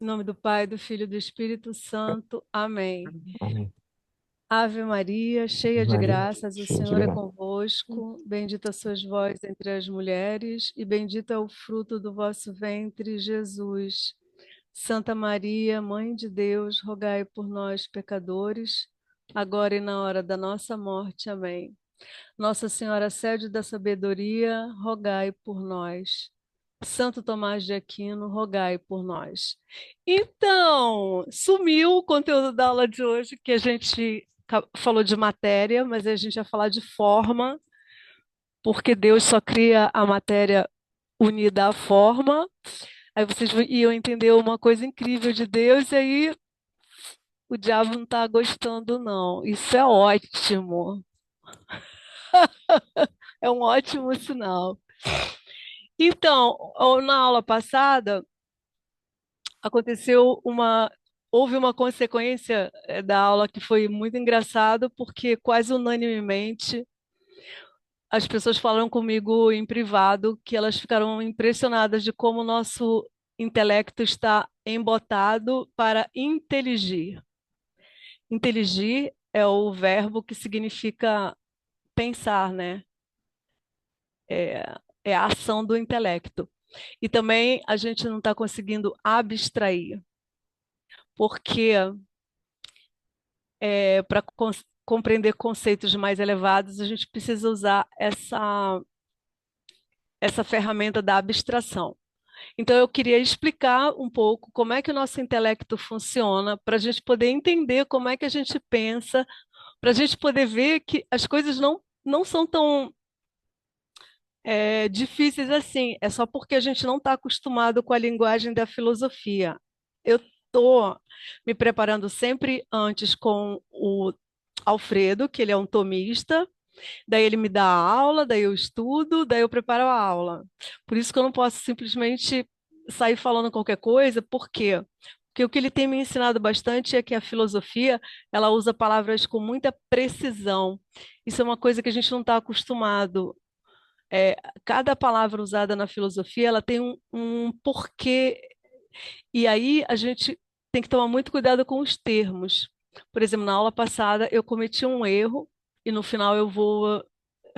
Em nome do Pai, do Filho e do Espírito Santo. Amém. Amém. Ave Maria, cheia de Maria, graças, o cheia de Senhor é graça. convosco. Bendita sois vós entre as mulheres, e bendito é o fruto do vosso ventre, Jesus. Santa Maria, Mãe de Deus, rogai por nós, pecadores, agora e na hora da nossa morte. Amém. Nossa Senhora, sede da sabedoria, rogai por nós. Santo Tomás de Aquino, rogai por nós. Então, sumiu o conteúdo da aula de hoje, que a gente falou de matéria, mas a gente vai falar de forma, porque Deus só cria a matéria unida à forma. Aí vocês iam entender uma coisa incrível de Deus, e aí o diabo não está gostando, não. Isso é ótimo, é um ótimo sinal. Então, na aula passada, aconteceu uma. Houve uma consequência da aula que foi muito engraçado, porque quase unanimemente as pessoas falaram comigo em privado que elas ficaram impressionadas de como o nosso intelecto está embotado para inteligir. Inteligir é o verbo que significa pensar, né? É a ação do intelecto. E também a gente não está conseguindo abstrair, porque para compreender conceitos mais elevados, a gente precisa usar essa ferramenta da abstração. Então, eu queria explicar um pouco como é que o nosso intelecto funciona, para a gente poder entender como é que a gente pensa, para a gente poder ver que as coisas não são tão difíceis assim. É só porque a gente não está acostumado com a linguagem da filosofia. Eu estou me preparando sempre antes com o Alfredo, que ele é um tomista, daí ele me dá a aula, daí eu estudo, daí eu preparo a aula. Por isso que eu não posso simplesmente sair falando qualquer coisa, por quê? Porque o que ele tem me ensinado bastante é que a filosofia, ela usa palavras com muita precisão. Isso é uma coisa que a gente não está acostumado. Cada palavra usada na filosofia, ela tem um porquê, e aí a gente tem que tomar muito cuidado com os termos. Por exemplo, na aula passada eu cometi um erro, e no final eu vou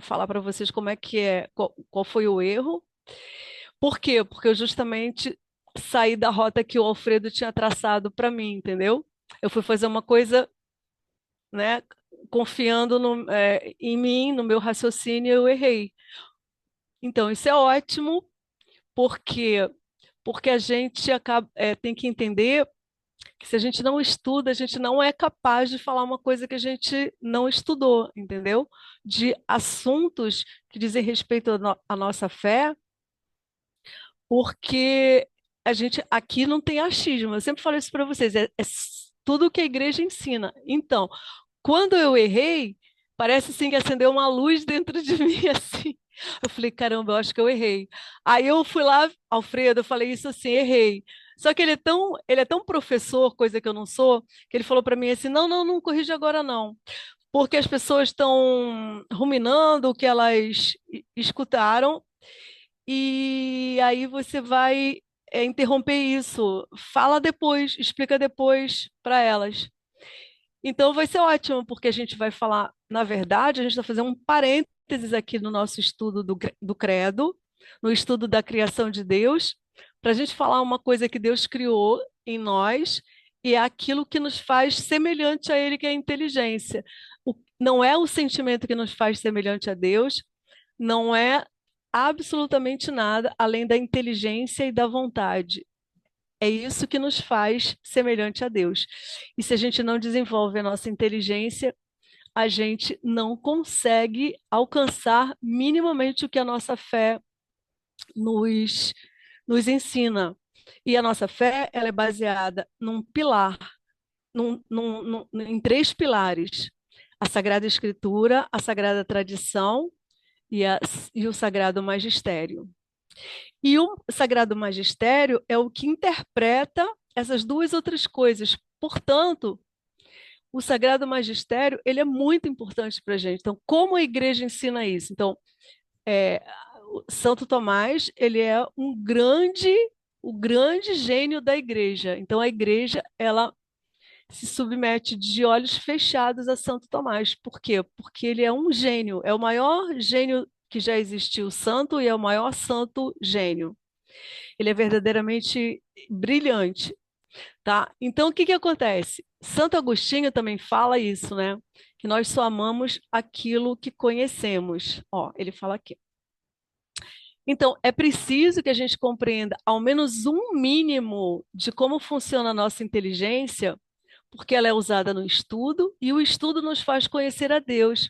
falar para vocês como é que é, qual foi o erro. Por quê? Porque eu justamente saí da rota que o Alfredo tinha traçado para mim, entendeu? Eu fui fazer uma coisa, né, confiando em mim, no meu raciocínio, eu errei. Então, isso é ótimo, porque a gente tem que entender que se a gente não estuda, a gente não é capaz de falar uma coisa que a gente não estudou, entendeu? De assuntos que dizem respeito à nossa fé, porque a gente aqui não tem achismo. Eu sempre falo isso para vocês, tudo o que a igreja ensina. Então, quando eu errei, parece assim que acendeu uma luz dentro de mim, assim. Eu falei, caramba, eu acho que eu errei. Aí eu fui lá, Alfredo, eu falei isso assim, errei. Só que ele é tão professor, coisa que eu não sou, que ele falou para mim assim, não, não, não corrige agora não, porque as pessoas estão ruminando o que elas escutaram, e aí você vai interromper isso. Fala depois, explica depois para elas. Então vai ser ótimo, porque a gente vai falar, na verdade, a gente está fazendo um parênteses aqui no nosso estudo do credo, no estudo da criação de Deus, para a gente falar uma coisa que Deus criou em nós, e é aquilo que nos faz semelhante a Ele, que é a inteligência. Não é o sentimento que nos faz semelhante a Deus, não é absolutamente nada além da inteligência e da vontade. É isso que nos faz semelhante a Deus. E se a gente não desenvolve a nossa inteligência, a gente não consegue alcançar minimamente o que a nossa fé nos, nos ensina. E a nossa fé, ela é baseada num pilar, em três pilares: a Sagrada Escritura, a Sagrada Tradição e, e o Sagrado Magistério. E o Sagrado Magistério é o que interpreta essas duas outras coisas. Portanto, o Sagrado Magistério ele é muito importante para a gente. Então, como a igreja ensina isso? Então, é, o Santo Tomás ele é um grande o grande gênio da igreja. Então, a igreja, ela se submete de olhos fechados a Santo Tomás. Por quê? Porque ele é um gênio, é o maior gênio que já existiu, santo, e é o maior santo gênio. Ele é verdadeiramente brilhante, tá? Então, o que que acontece? Santo Agostinho também fala isso, né? Que nós só amamos aquilo que conhecemos. Ó, ele fala aqui. Então, é preciso que a gente compreenda ao menos um mínimo de como funciona a nossa inteligência, porque ela é usada no estudo e o estudo nos faz conhecer a Deus.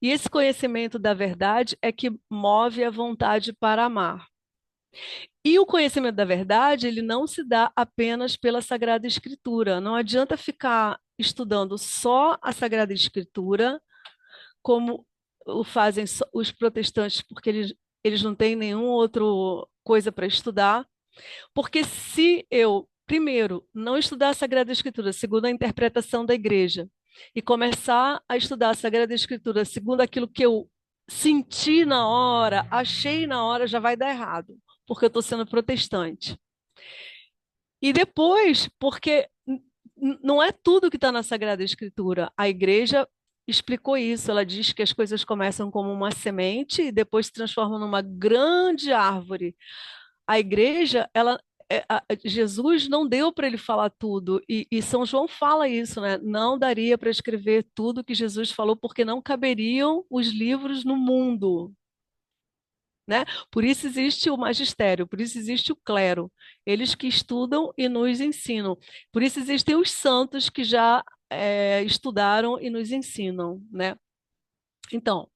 E esse conhecimento da verdade é que move a vontade para amar. E o conhecimento da verdade, ele não se dá apenas pela Sagrada Escritura. Não adianta ficar estudando só a Sagrada Escritura, como o fazem os protestantes, porque eles não têm nenhuma outra coisa para estudar. Porque se eu, primeiro, não estudar a Sagrada Escritura segundo a interpretação da igreja, e começar a estudar a Sagrada Escritura segundo aquilo que eu senti na hora, achei na hora, já vai dar errado, porque eu estou sendo protestante. E depois, porque não é tudo que está na Sagrada Escritura. A igreja explicou isso. Ela diz que as coisas começam como uma semente e depois se transformam numa grande árvore. A igreja, Jesus não deu para ele falar tudo, e São João fala isso, né? Não daria para escrever tudo que Jesus falou, porque não caberiam os livros no mundo, né? Por isso existe o magistério, por isso existe o clero, eles que estudam e nos ensinam. Por isso existem os santos que já estudaram e nos ensinam, né? Então,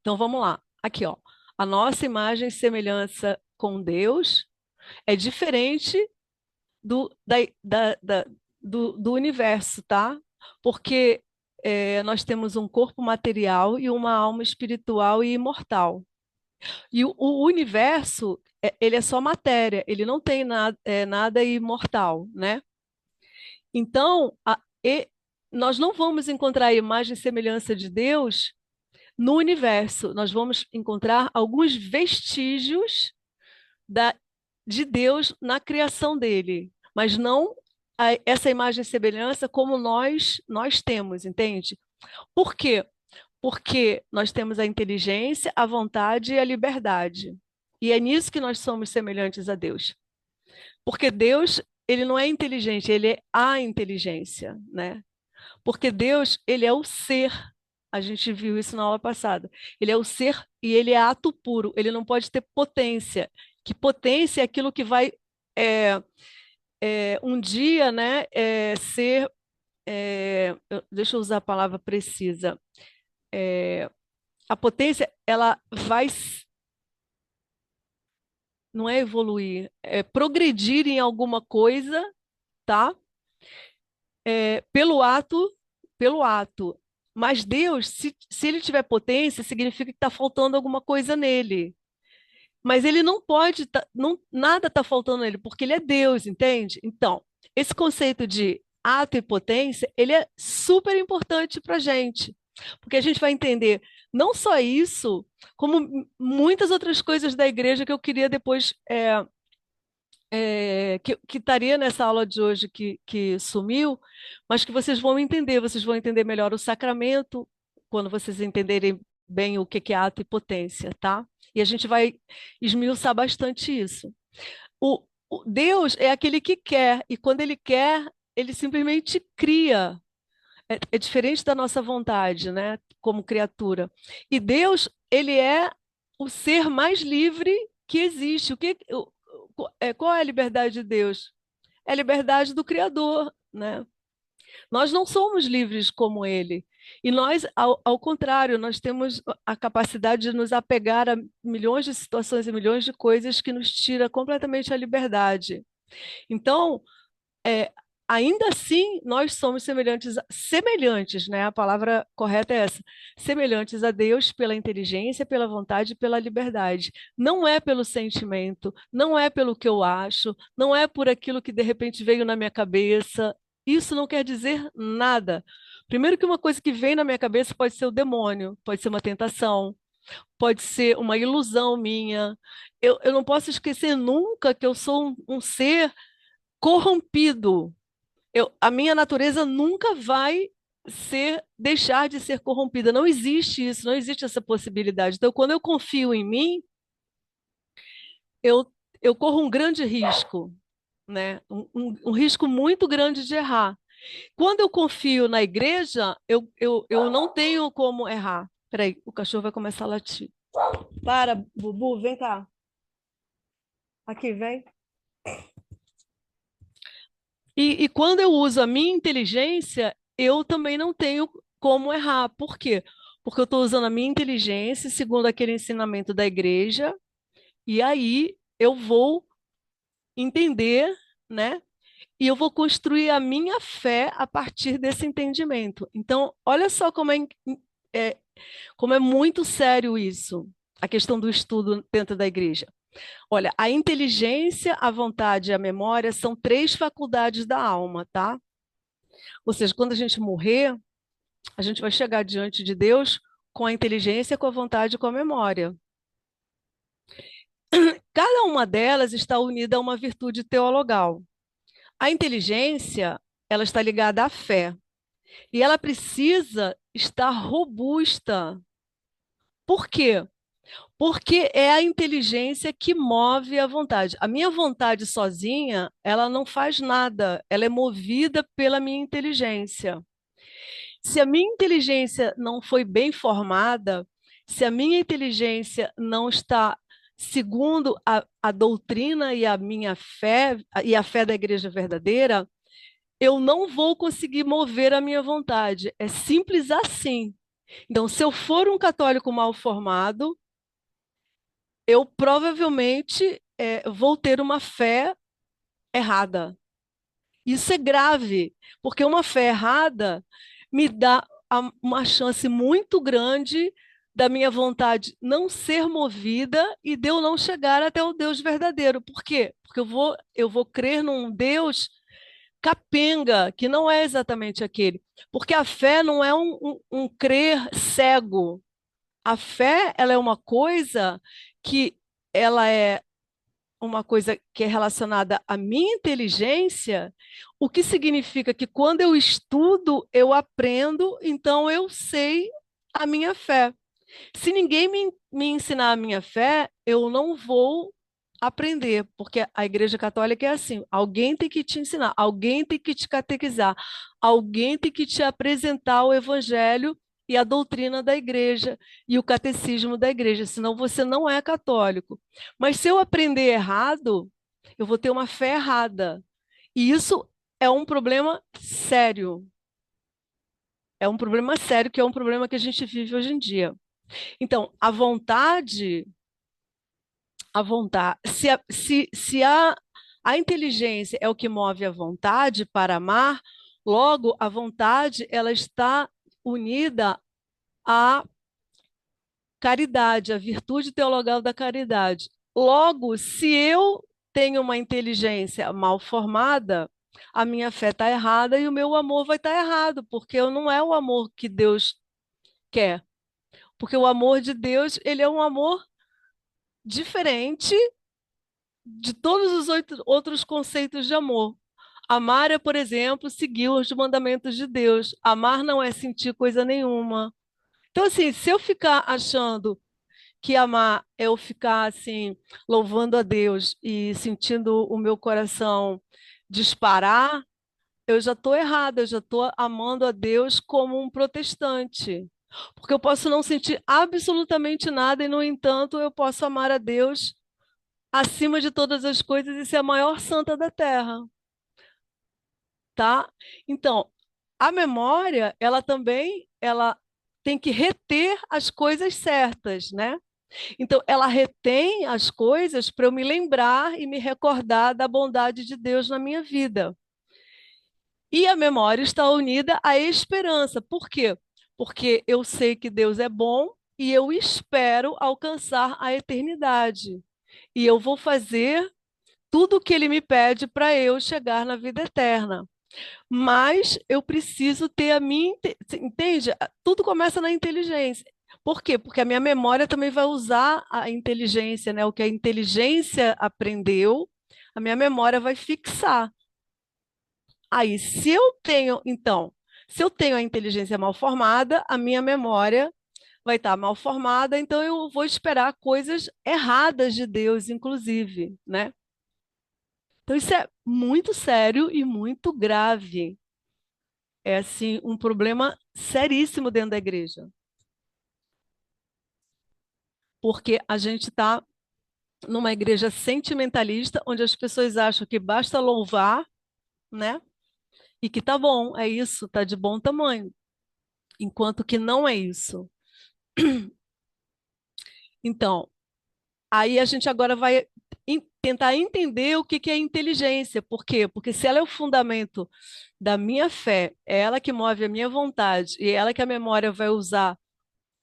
então vamos lá. Aqui, ó. A nossa imagem e semelhança com Deus é diferente do, da, do universo, tá? Porque nós temos um corpo material e uma alma espiritual e imortal. E o universo, ele é só matéria, ele não tem nada imortal, né? Então, nós não vamos encontrar a imagem e semelhança de Deus no universo. Nós vamos encontrar alguns vestígios da, de Deus na criação dele, mas não essa imagem e semelhança como nós temos, entende? Por quê? Porque nós temos a inteligência, a vontade e a liberdade. E é nisso que nós somos semelhantes a Deus. Porque Deus, ele não é inteligente, ele é a inteligência, né? Porque Deus, ele é o ser. A gente viu isso na aula passada. Ele é o ser e ele é ato puro. Ele não pode ter potência. Que potência é aquilo que vai é, um dia, né, ser. Deixa eu usar a palavra precisa. A potência, ela vai, não é evoluir, é progredir em alguma coisa, tá? Pelo ato, pelo ato. Mas Deus, se ele tiver potência, significa que está faltando alguma coisa nele. Mas ele não pode, não, nada está faltando nele, porque ele é Deus, entende? Então, esse conceito de ato e potência, ele é super importante para a gente, porque a gente vai entender não só isso, como muitas outras coisas da igreja que eu queria depois, que estaria nessa aula de hoje que sumiu, mas que vocês vão entender melhor o sacramento, quando vocês entenderem bem o que é ato e potência, tá? E a gente vai esmiuçar bastante isso. O Deus é aquele que quer, e quando ele quer, ele simplesmente cria. É diferente da nossa vontade, né? Como criatura. E Deus, ele é o ser mais livre que existe. Qual é a liberdade de Deus? É a liberdade do Criador, né? Nós não somos livres como ele. E nós, ao contrário, nós temos a capacidade de nos apegar a milhões de situações e milhões de coisas que nos tira completamente a liberdade. Então, é, ainda assim, nós somos semelhantes, né? A palavra correta é essa, semelhantes a Deus pela inteligência, pela vontade e pela liberdade. Não é pelo sentimento, não é pelo que eu acho, não é por aquilo que de repente veio na minha cabeça. Isso não quer dizer nada. Primeiro que uma coisa que vem na minha cabeça pode ser o demônio, pode ser uma tentação, pode ser uma ilusão minha. Eu não posso esquecer nunca que eu sou um ser corrompido. A minha natureza nunca vai deixar de ser corrompida. Não existe isso, não existe essa possibilidade. Então, quando eu confio em mim, eu, eu corro um grande risco, né? Um risco muito grande de errar. Quando eu confio na igreja, eu não tenho como errar. Peraí, o cachorro vai começar a latir. Para, Bubu, vem cá. Aqui, vem. E quando eu uso a minha inteligência, eu também não tenho como errar. Por quê? Porque eu estou usando a minha inteligência segundo aquele ensinamento da igreja, e aí eu vou entender, né? E eu vou construir a minha fé a partir desse entendimento. Então, olha só é, como é muito sério isso, a questão do estudo dentro da igreja. Olha, a inteligência, a vontade e a memória são três faculdades da alma, tá? Ou seja, quando a gente morrer, a gente vai chegar diante de Deus com a inteligência, com a vontade e com a memória. Cada uma delas está unida a uma virtude teologal. A inteligência, ela está ligada à fé. E ela precisa estar robusta. Por quê? Porque é a inteligência que move a vontade. A minha vontade sozinha, ela não faz nada. Ela é movida pela minha inteligência. Se a minha inteligência não foi bem formada, se a minha inteligência não está segundo a doutrina e a minha fé, e a fé da igreja verdadeira, eu não vou conseguir mover a minha vontade. É simples assim. Então, se eu for um católico mal formado, eu provavelmente vou ter uma fé errada. Isso é grave, porque uma fé errada me dá uma chance muito grande da minha vontade não ser movida e de eu não chegar até o Deus verdadeiro. Por quê? Porque eu vou crer num Deus capenga, que não é exatamente aquele. Porque a fé não é um crer cego. A fé, ela é uma coisa que ela é uma coisa que é relacionada à minha inteligência, o que significa que quando eu estudo, eu aprendo, então eu sei a minha fé. Se ninguém me ensinar a minha fé, eu não vou aprender, porque a Igreja Católica é assim: alguém tem que te ensinar, alguém tem que te catequizar, alguém tem que te apresentar o Evangelho e a doutrina da igreja e o catecismo da igreja, senão você não é católico. Mas se eu aprender errado, eu vou ter uma fé errada. E isso é um problema sério. É um problema sério, que é um problema que a gente vive hoje em dia. Então, se a inteligência é o que move a vontade para amar, logo a vontade ela está unida à caridade, à virtude teologal da caridade. Logo, se eu tenho uma inteligência mal formada, a minha fé está errada e o meu amor vai estar errado, porque eu não é o amor que Deus quer. Porque o amor de Deus, ele é um amor diferente de todos os outros conceitos de amor. Amar é, por exemplo, seguir os mandamentos de Deus. Amar não é sentir coisa nenhuma. Então, assim, se eu ficar achando que amar é eu ficar assim, louvando a Deus e sentindo o meu coração disparar, eu já estou errada, eu já estou amando a Deus como um protestante. Porque eu posso não sentir absolutamente nada e, no entanto, eu posso amar a Deus acima de todas as coisas e ser a maior santa da terra, tá? Então, a memória, ela tem que reter as coisas certas, né? Então, ela retém as coisas para eu me lembrar e me recordar da bondade de Deus na minha vida. E a memória está unida à esperança. Por quê? Porque eu sei que Deus é bom e eu espero alcançar a eternidade. E eu vou fazer tudo o que ele me pede para eu chegar na vida eterna. Mas eu preciso ter a minha. Entende? Tudo começa na inteligência. Por quê? Porque a minha memória também vai usar a inteligência, né? O que a inteligência aprendeu, a minha memória vai fixar. Aí, se eu tenho, então, se eu tenho a inteligência mal formada, a minha memória vai estar mal formada, então eu vou esperar coisas erradas de Deus, inclusive, né? Então, isso é muito sério e muito grave. É, assim, um problema seríssimo dentro da igreja, porque a gente está numa igreja sentimentalista, onde as pessoas acham que basta louvar, né? E que tá bom, é isso, tá de bom tamanho, enquanto que não é isso. Então, aí a gente agora vai tentar entender o que que é inteligência. Por quê? Porque se ela é o fundamento da minha fé, é ela que move a minha vontade e é ela que a memória vai usar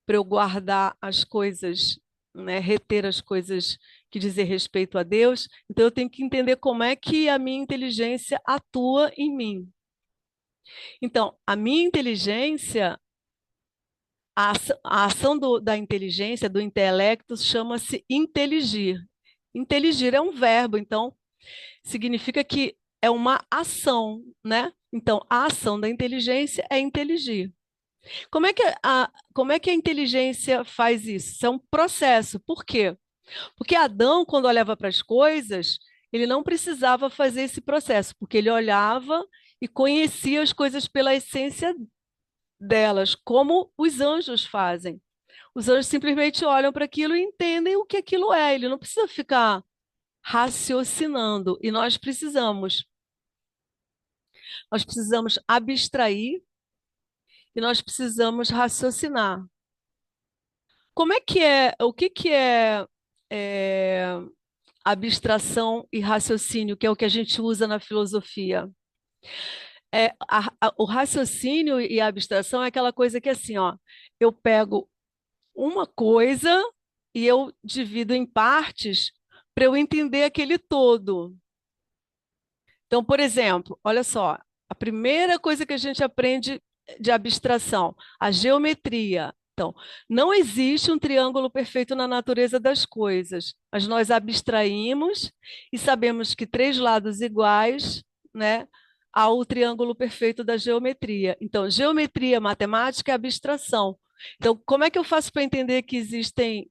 para eu guardar as coisas, né, reter as coisas que dizem respeito a Deus, então eu tenho que entender como é que a minha inteligência atua em mim. Então, a minha inteligência, a ação da inteligência, do intelecto, chama-se inteligir. Inteligir é um verbo, então significa que é uma ação, né? Então, a ação da inteligência é inteligir. Como é que a inteligência faz isso? Isso é um processo. Por quê? Porque Adão, quando olhava para as coisas, ele não precisava fazer esse processo, porque ele olhava e conhecia as coisas pela essência delas, como os anjos fazem. Os anjos simplesmente olham para aquilo e entendem o que aquilo é. Ele não precisa ficar raciocinando. E nós precisamos. Nós precisamos abstrair e nós precisamos raciocinar. Como é que é, o que que é abstração e raciocínio, que é o que a gente usa na filosofia? O raciocínio e a abstração é aquela coisa que assim, ó, eu pego uma coisa e eu divido em partes para eu entender aquele todo. Então, por exemplo, olha só, a primeira coisa que a gente aprende de abstração, a geometria. Então, não existe um triângulo perfeito na natureza das coisas, mas nós abstraímos e sabemos que três lados iguais, né, há o triângulo perfeito da geometria. Então, geometria matemática é abstração. Então, como é que eu faço para entender que existem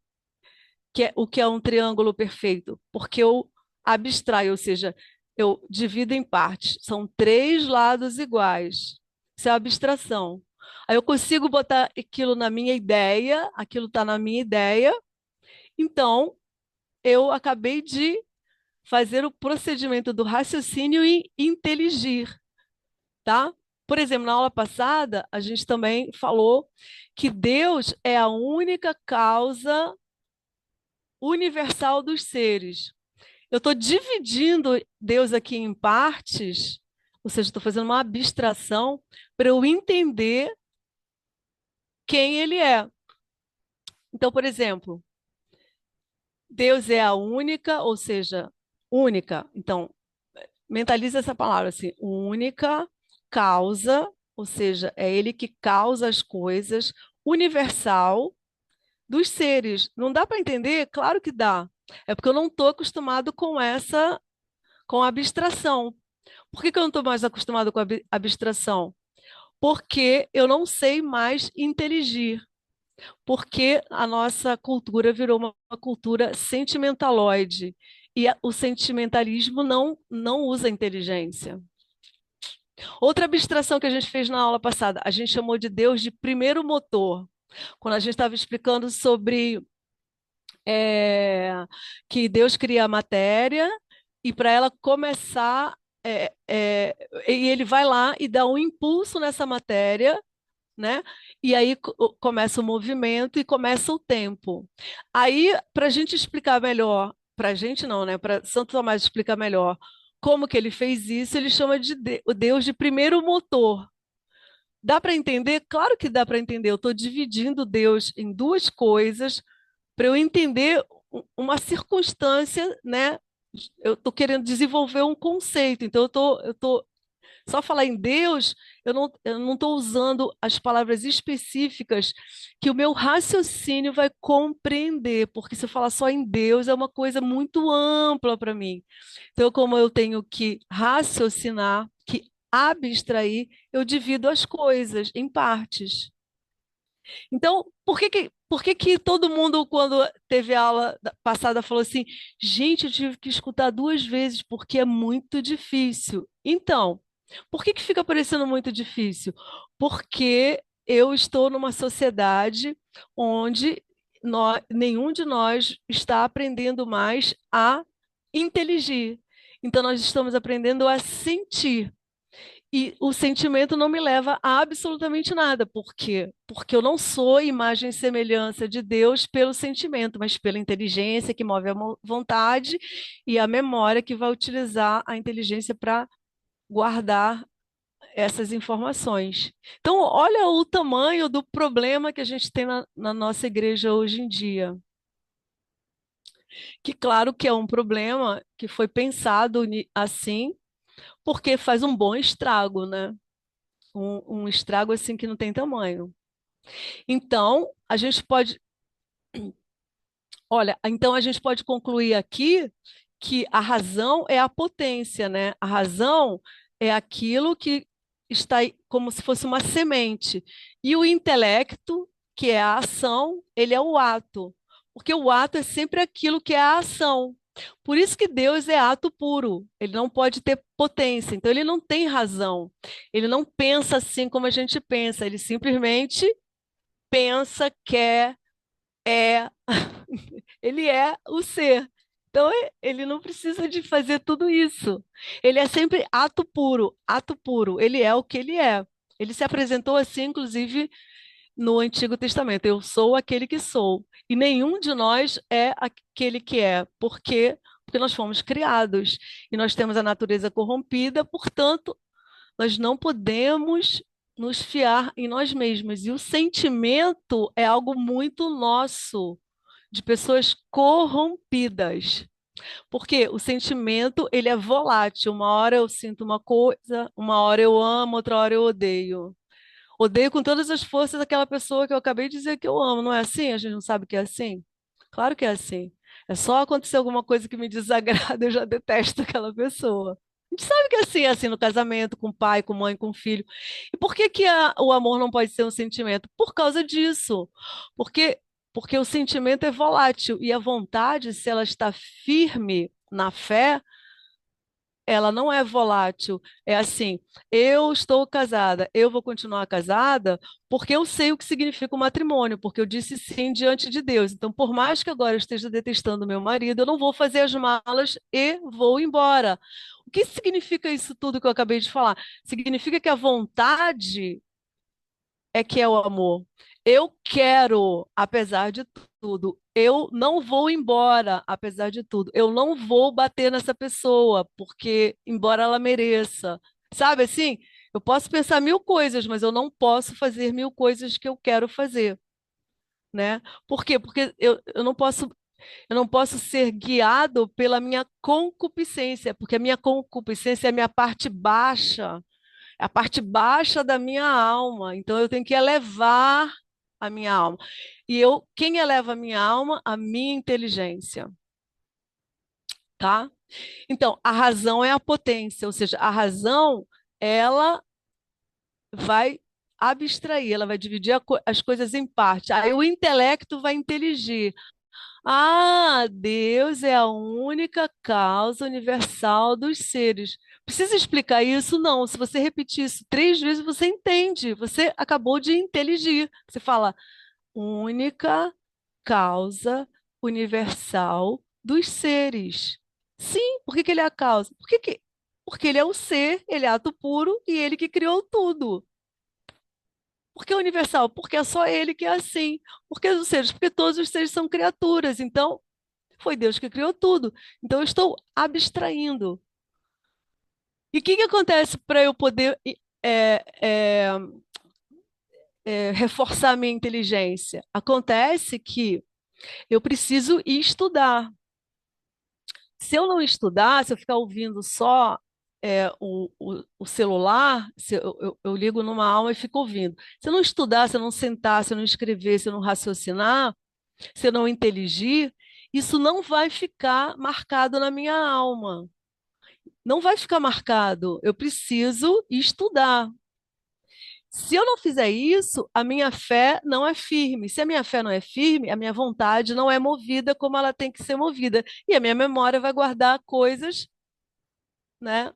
o que é um triângulo perfeito? Porque eu abstraio, ou seja, eu divido em partes. São três lados iguais. Isso é abstração. Aí eu consigo botar aquilo na minha ideia, aquilo está na minha ideia. Então, eu acabei de fazer o procedimento do raciocínio e inteligir, tá? Por exemplo, na aula passada, a gente também falou que Deus é a única causa universal dos seres. Eu estou dividindo Deus aqui em partes, ou seja, estou fazendo uma abstração para eu entender quem ele é. Então, por exemplo, Deus é a única, ou seja, única. Então, mentaliza essa palavra assim, única causa, ou seja, é ele que causa as coisas, universal dos seres. Não dá para entender? Claro que dá. É porque eu não estou acostumado com a abstração. Por que que eu não estou mais acostumado com a abstração? Porque eu não sei mais inteligir. Porque a nossa cultura virou uma cultura sentimentaloide. E o sentimentalismo não usa inteligência. Outra abstração que a gente fez na aula passada, a gente chamou de Deus de primeiro motor. Quando a gente estava explicando sobre que Deus cria a matéria e para ela começar, e ele vai lá e dá um impulso nessa matéria, né? E aí começa o movimento e começa o tempo. Aí, para a gente explicar melhor, para a gente não, né? Para Santo Tomás explicar melhor como que ele fez isso, ele chama de o Deus de primeiro motor. Dá para entender? Claro que dá para entender. Eu estou dividindo Deus em duas coisas para eu entender uma circunstância, né? Eu estou querendo desenvolver um conceito, então eu tô Só falar em Deus, eu não estou usando as palavras específicas que o meu raciocínio vai compreender, porque se eu falar só em Deus é uma coisa muito ampla para mim. Então, como eu tenho que raciocinar, que abstrair, eu divido as coisas em partes. Então, por que que todo mundo, quando teve a aula passada, falou assim: gente, eu tive que escutar duas vezes porque é muito difícil? Então, por que que fica parecendo muito difícil? Porque eu estou numa sociedade onde nenhum de nós está aprendendo mais a inteligir. Então, nós estamos aprendendo a sentir. E o sentimento não me leva a absolutamente nada. Por quê? Porque eu não sou imagem e semelhança de Deus pelo sentimento, mas pela inteligência que move a vontade e a memória que vai utilizar a inteligência para guardar essas informações. Então, olha o tamanho do problema que a gente tem na nossa igreja hoje em dia. Que, claro, que é um problema que foi pensado assim, porque faz um bom estrago, né? Um estrago assim que não tem tamanho. Então, então a gente pode concluir aqui que a razão é a potência, né? A razão é aquilo que está aí como se fosse uma semente. E o intelecto, que é a ação, ele é o ato. Porque o ato é sempre aquilo que é a ação. Por isso que Deus é ato puro. Ele não pode ter potência. Então ele não tem razão. Ele não pensa assim como a gente pensa. Ele simplesmente pensa, quer, é. Ele é o ser. Então, ele não precisa de fazer tudo isso. Ele é sempre ato puro, ato puro. Ele é o que ele é. Ele se apresentou assim, inclusive, no Antigo Testamento. Eu sou aquele que sou. E nenhum de nós é aquele que é. Por quê? Porque nós fomos criados e nós temos a natureza corrompida, portanto, nós não podemos nos fiar em nós mesmos. E o sentimento é algo muito nosso, de pessoas corrompidas. Porque o sentimento, ele é volátil. Uma hora eu sinto uma coisa, uma hora eu amo, outra hora eu odeio. Odeio com todas as forças aquela pessoa que eu acabei de dizer que eu amo. Não é assim? A gente não sabe que é assim? Claro que é assim. É só acontecer alguma coisa que me desagrada, eu já detesto aquela pessoa. A gente sabe que é assim no casamento, com pai, com mãe, com filho. E por que que o amor não pode ser um sentimento? Por causa disso. Porque, porque o sentimento é volátil e a vontade, se ela está firme na fé, ela não é volátil. É assim, eu estou casada, eu vou continuar casada porque eu sei o que significa o matrimônio, porque eu disse sim diante de Deus. Então, por mais que agora eu esteja detestando meu marido, eu não vou fazer as malas e vou embora. O que significa isso tudo que eu acabei de falar? Significa que a vontade é que é o amor. Eu quero, apesar de tudo. Eu não vou embora, apesar de tudo. Eu não vou bater nessa pessoa, porque, embora ela mereça. Sabe assim? Eu posso pensar mil coisas, mas eu não posso fazer mil coisas que eu quero fazer, né? Por quê? Porque eu não posso ser guiado pela minha concupiscência, porque a minha concupiscência é a minha parte baixa, é a parte baixa da minha alma. Então eu tenho que elevar a minha alma. Quem eleva a minha alma? A minha inteligência, tá? Então, a razão é a potência, ou seja, a razão, ela vai abstrair, ela vai dividir as coisas em parte. Aí o intelecto vai inteligir. Ah, Deus é a única causa universal dos seres. Precisa explicar isso? Não. Se você repetir isso três vezes, você entende. Você acabou de inteligir. Você fala, única causa universal dos seres. Sim, por que que ele é a causa? Porque ele é o ser, ele é ato puro e ele que criou tudo. Por que universal? Porque é só ele que é assim. Por que os seres? Porque todos os seres são criaturas. Então, foi Deus que criou tudo. Então, eu estou abstraindo. E o que que acontece para eu poder é, é, reforçar a minha inteligência? Acontece que eu preciso ir estudar. Se eu não estudar, se eu ficar ouvindo só o celular, se eu ligo numa aula e fico ouvindo. Se eu não estudar, se eu não sentar, se eu não escrever, se eu não raciocinar, se eu não inteligir, isso não vai ficar marcado na minha alma. Não vai ficar marcado. Eu preciso estudar. Se eu não fizer isso, a minha fé não é firme. Se a minha fé não é firme, a minha vontade não é movida como ela tem que ser movida. E a minha memória vai guardar coisas, né,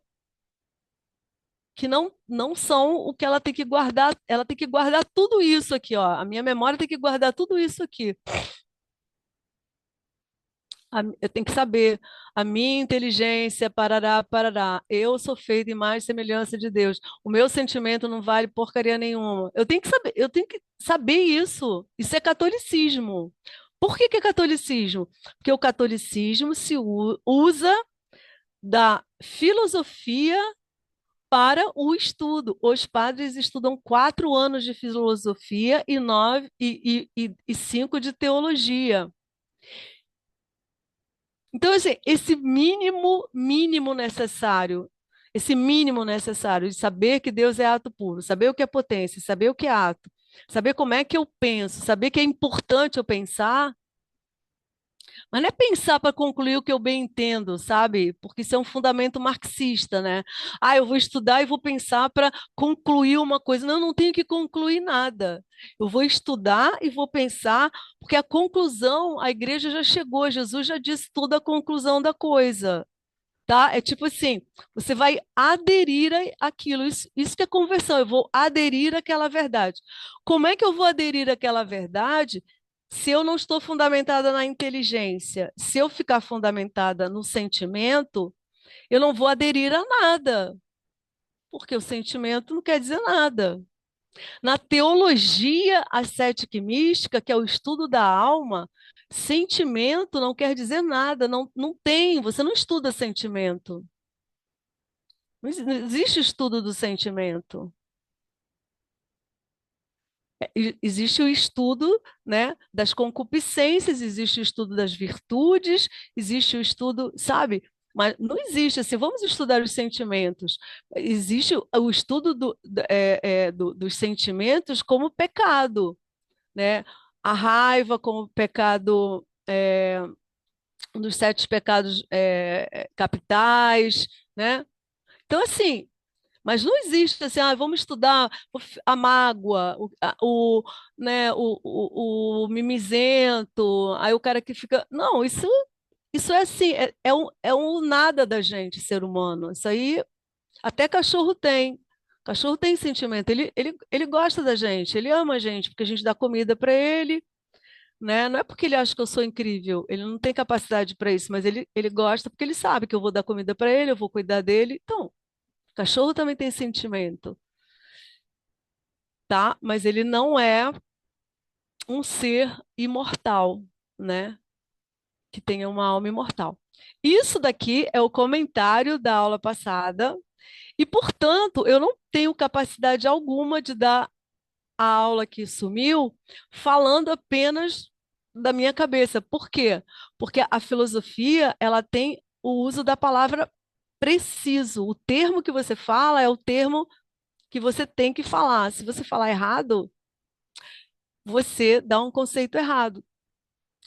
que não são o que ela tem que guardar. Ela tem que guardar tudo isso aqui, ó. A minha memória tem que guardar tudo isso aqui. Eu tenho que saber a minha inteligência, parará, parará. Eu sou feito em imagem e semelhança de Deus. O meu sentimento não vale porcaria nenhuma. Eu tenho que saber isso. Isso é catolicismo. Por que que é catolicismo? Porque o catolicismo usa da filosofia para o estudo. Os padres estudam 4 anos de filosofia e 5 de teologia. Então, assim, esse mínimo necessário de saber que Deus é ato puro, saber o que é potência, saber o que é ato, saber como é que eu penso, saber que é importante eu pensar, mas não é pensar para concluir o que eu bem entendo, sabe? Porque isso é um fundamento marxista, né? Ah, eu vou estudar e vou pensar para concluir uma coisa. Não, eu não tenho que concluir nada. Eu vou estudar e vou pensar, porque a conclusão, a igreja já chegou, Jesus já disse tudo a conclusão da coisa. Tá? É tipo assim, você vai aderir àquilo. Isso que é conversão. Eu vou aderir àquela verdade. Como é que eu vou aderir àquela verdade se eu não estou fundamentada na inteligência? Se eu ficar fundamentada no sentimento, eu não vou aderir a nada, porque o sentimento não quer dizer nada. Na teologia ascética e mística, que é o estudo da alma, sentimento não quer dizer nada, não tem, você não estuda sentimento. Não existe estudo do sentimento. Existe o estudo, né, das concupiscências, existe o estudo das virtudes, existe o estudo, sabe? Mas não existe assim, vamos estudar os sentimentos. Existe o estudo dos sentimentos como pecado, né? A raiva como pecado, um dos 7 pecados capitais, né? Então, assim, mas não existe assim, vamos estudar a mágoa, né, o mimizento, aí o cara que fica. Não, isso é assim, é um nada da gente, ser humano. Isso aí, até cachorro tem. Cachorro tem sentimento, ele gosta da gente, ele ama a gente, porque a gente dá comida para ele, né? Não é porque ele acha que eu sou incrível, ele não tem capacidade para isso, mas ele gosta porque ele sabe que eu vou dar comida para ele, eu vou cuidar dele. Então, cachorro também tem sentimento, tá? Mas ele não é um ser imortal, né? Que tenha uma alma imortal. Isso daqui é o comentário da aula passada, e, portanto, eu não tenho capacidade alguma de dar a aula que sumiu falando apenas da minha cabeça. Por quê? Porque a filosofia, ela tem o uso da palavra preciso. O termo que você fala é o termo que você tem que falar. Se você falar errado, você dá um conceito errado.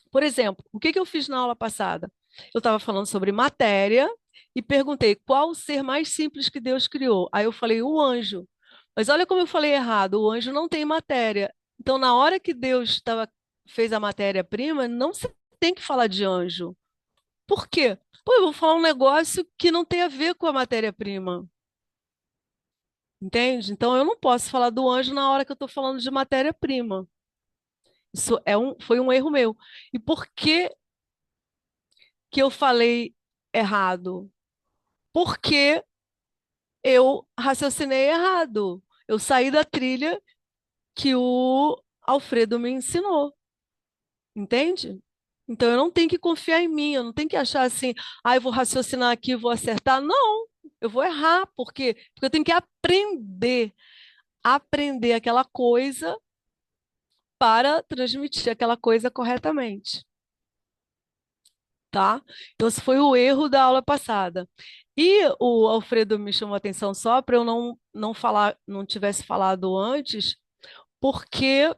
Por exemplo, o que que eu fiz na aula passada? Eu estava falando sobre matéria e perguntei qual o ser mais simples que Deus criou. Aí eu falei o anjo. Mas olha como eu falei errado, o anjo não tem matéria. Então, na hora que fez a matéria-prima, não se tem que falar de anjo. Por quê? Pô, eu vou falar um negócio que não tem a ver com a matéria-prima. Entende? Então, eu não posso falar do anjo na hora que eu estou falando de matéria-prima. Isso foi um erro meu. E por que eu falei errado? Porque eu raciocinei errado. Eu saí da trilha que o Alfredo me ensinou, entende? Então eu não tenho que confiar em mim, eu não tenho que achar assim, eu vou raciocinar aqui, vou acertar. Não, eu vou errar, porque eu tenho que aprender aquela coisa para transmitir aquela coisa corretamente, tá? Então esse foi o erro da aula passada. E o Alfredo me chamou a atenção só para eu não falar, não tivesse falado antes, porque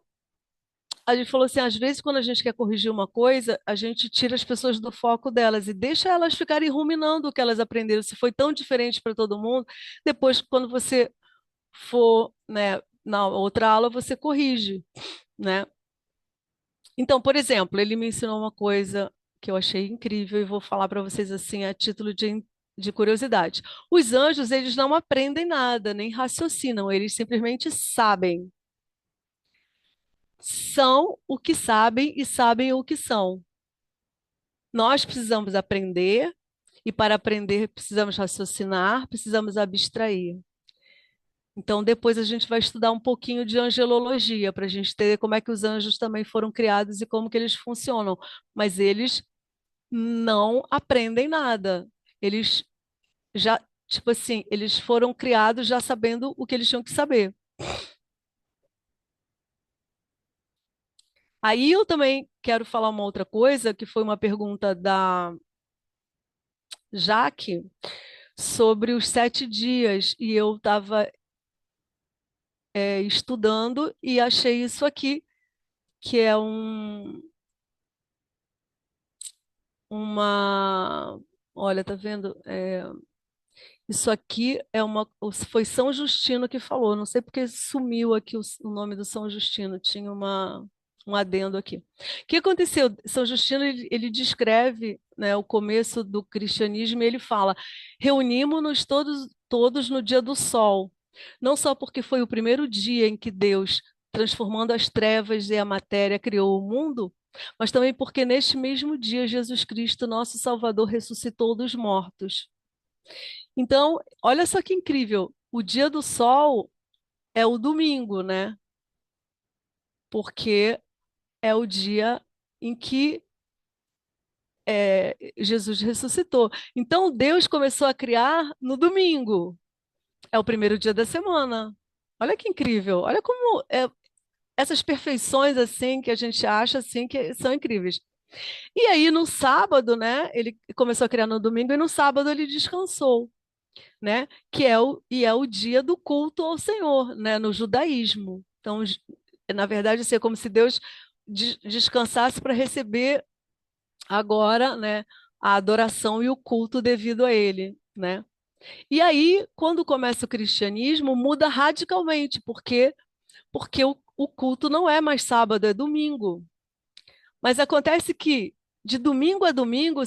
a gente falou assim, às vezes quando a gente quer corrigir uma coisa, a gente tira as pessoas do foco delas e deixa elas ficarem ruminando o que elas aprenderam. Se foi tão diferente para todo mundo, depois quando você for, né, na outra aula, você corrige, né? Então, por exemplo, ele me ensinou uma coisa que eu achei incrível e vou falar para vocês assim a título de curiosidade. Os anjos, eles não aprendem nada, nem raciocinam, eles simplesmente sabem. São o que sabem e sabem o que são. Nós precisamos aprender, e para aprender precisamos raciocinar, precisamos abstrair. Então, depois a gente vai estudar um pouquinho de angelologia, para a gente entender como é que os anjos também foram criados e como que eles funcionam. Mas eles não aprendem nada. Eles já, tipo assim, eles foram criados já sabendo o que eles tinham que saber. Aí eu também quero falar uma outra coisa, que foi uma pergunta da Jaque sobre os 7 dias, e eu estava estudando e achei isso aqui, que é uma. Olha, tá vendo? Isso aqui foi São Justino que falou. Não sei porque sumiu aqui o nome do São Justino. Tinha um adendo aqui. O que aconteceu? São Justino ele descreve, né, o começo do cristianismo e ele fala: reunimos-nos todos no dia do sol, não só porque foi o primeiro dia em que Deus, transformando as trevas e a matéria, criou o mundo, mas também porque neste mesmo dia Jesus Cristo, nosso Salvador, ressuscitou dos mortos. Então, olha só que incrível. O dia do sol é o domingo, né? Porque é o dia em que Jesus ressuscitou. Então, Deus começou a criar no domingo. É o primeiro dia da semana. Olha que incrível. Olha como essas perfeições assim que a gente acha assim que são incríveis. E aí no sábado, né? Ele começou a criar no domingo e no sábado ele descansou. Né? É o dia do culto ao Senhor, né? No judaísmo. Então, na verdade, assim, é como se Deus descansasse para receber agora, né, a adoração e o culto devido a Ele, né? E aí, quando começa o cristianismo, muda radicalmente, porque o culto não é mais sábado, é domingo. Mas acontece que de domingo a domingo